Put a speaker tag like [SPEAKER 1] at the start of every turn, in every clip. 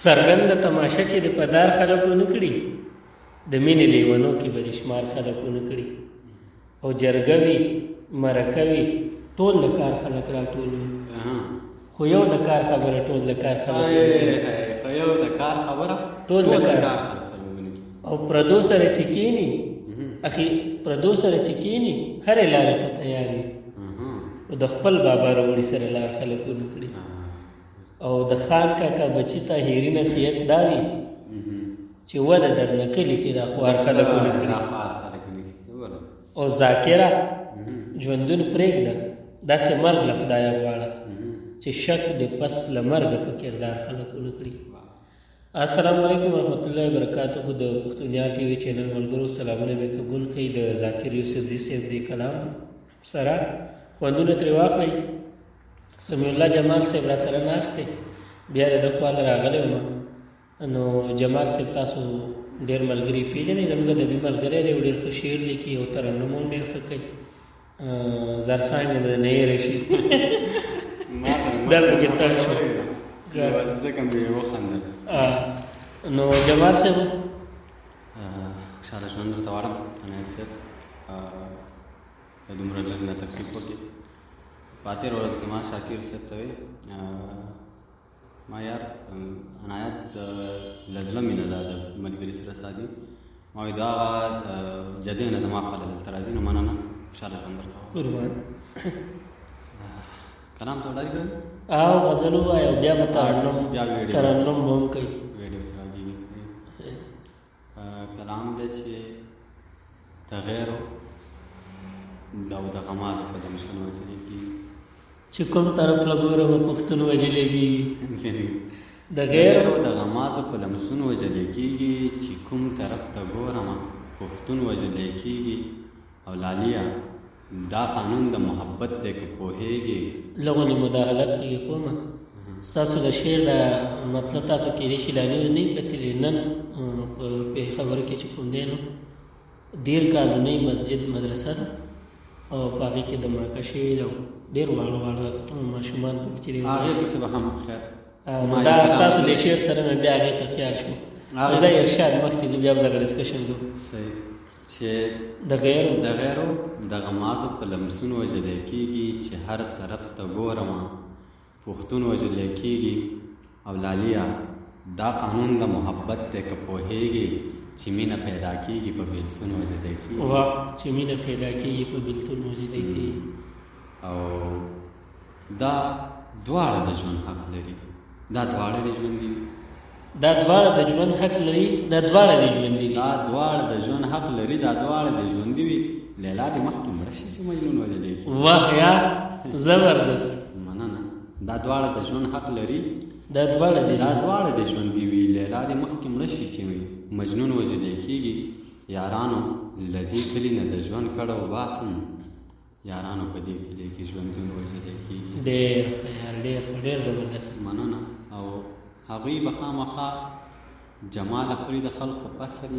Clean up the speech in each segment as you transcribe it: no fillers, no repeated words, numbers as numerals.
[SPEAKER 1] څرګنده تماشه چې د پدار خلکو نه کړي، د مینې لیونو کې به د شمار خلکو نه کړي. او جرګه وي مرکه وي ټول د کار خلک راټول وي، خو یو د کار خبره ټول د کار خلک ټول د کار. او پردو سره چې کینی اخي پردو سره چې کینی هرې لارې ته تیار وي، او د خپل بابا راوړي سره لار خلکو نه کړي. او د خان کاکا بچی ته هیري نصیحت دا وي چې وده درنه کلي کې دا خوار خلکو نه کړي. او ذاکره ژوندون پرېږده، داسې مرګ له خدایه غواړه چې شک د پس له مرګه په کردار خلکو نه کړي. السلام علیکم ورحمت الله وبرکاتہ. د پښتونیا ټي وي چینل ملګرو سلامونه به قبول کړئ. د ذاکر یوسفزي صاحب د کلام سره خوندونه ترې واخلئ. سمیع الله جمال صاحب را سره ناست دی، بیا د ده خوا له راغلی وم. نو جمال صاحب تاسو ډېر ملګري پېژنئ، زموږ ادبي ملګری دی، ډېر ښه شعر لیکي او ترنم هم ډېر ښه کوي. زرڅانګ هم د نه هېری شي دا پکې تړ شو. نو جمال صاحب
[SPEAKER 2] خوشحاله ژوند درته غواړم عنایت صاحب، د دومره لرې نه تکلیف وکړي. په اتېره ورځ کې ما شاکر صاحب ته وی ما یار عنایت له زړه مینه ده د ملګري سره سادي، ما وایي دا هغه جدې نه زما خواله دلته راځي. نو مننه، خوشحاله ژوند درته
[SPEAKER 1] قربان.
[SPEAKER 2] کلام ته وډارې کړی
[SPEAKER 1] او غزل ووایه او بیا به ترنم به هم کوي.
[SPEAKER 2] ویډیو څخه کېږي. کلام دی چې د غیرو او د غمازو په دمشن وسلې کېږي
[SPEAKER 1] چې کوم طرف له ګورم پښتون وجلې کېږي. د غیرو
[SPEAKER 2] د غمازو په لمسونو وجلې کېږي چې کوم طرف ته ګورم پښتون وجلې کېږي. او لالیه دا قانون د محبت دی که پوهېږي.
[SPEAKER 1] لغونې مداخلت پکې کومه. ستاسو د شعر دا مطلب تاسو کېدای شي لا نیوز نه کتلي. نن په خبره کې چې کوم دی نو ډېر کالونی مسجد مدرسه ده او په هغې کې د ماکه شوي ده، ډېر واړه واړه ماشومان پکې چې
[SPEAKER 2] هغې پسې به هم خیر
[SPEAKER 1] دا ستاسو د شعر سره مې بیا هغې ته خیال شو. زه ارشاد مخکې زه بیا به دغه ډسکشن کوم
[SPEAKER 2] چې
[SPEAKER 1] د غیرو
[SPEAKER 2] د غمازو په لمسونو وژلی کېږي چې هر طرف ته ګورم پښتون وژلی کېږي. او لالیه دا قانون د محبت دی که پوهېږي چې مینه پیدا کېږي په بېلتون وژلی کېږي.
[SPEAKER 1] واه چې مینه پیدا کېږي په بېلتون وژلی کېږي.
[SPEAKER 2] او دا دواړه د ژوند حق لري، دا دواړه د ژوندي وي،
[SPEAKER 1] دا دواړه د ژوند حق لري، دا دواړه د ژوندي وي،
[SPEAKER 2] دا دواړه د ژوند حق لري، دا دواړه د ژوندي وي. لیلا دې مخکې مړه شي چې مجنون وژلی کېږي.
[SPEAKER 1] واه یا زبردست،
[SPEAKER 2] مننه. دا دواړه د ژوند حق لري،
[SPEAKER 1] دا دواړه
[SPEAKER 2] د ژوندي وي. لیلا دې مخکې مړه شي چې مجنون وژلی کېږي. یارانو له دې کلي نه د ژوند کړه وباسم، یارانو په دې کلي کې ژوندون وژلی کېږي.
[SPEAKER 1] ډېر ښه یار، ډېر زبردست،
[SPEAKER 2] مننه. او هغوی به خامخا جمال خوري د خلقو فصل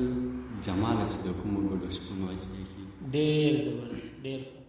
[SPEAKER 2] جمال چې د کومو ګډو شپون وژلی کېږي.
[SPEAKER 1] ډېر زبردست، ډېر ښه.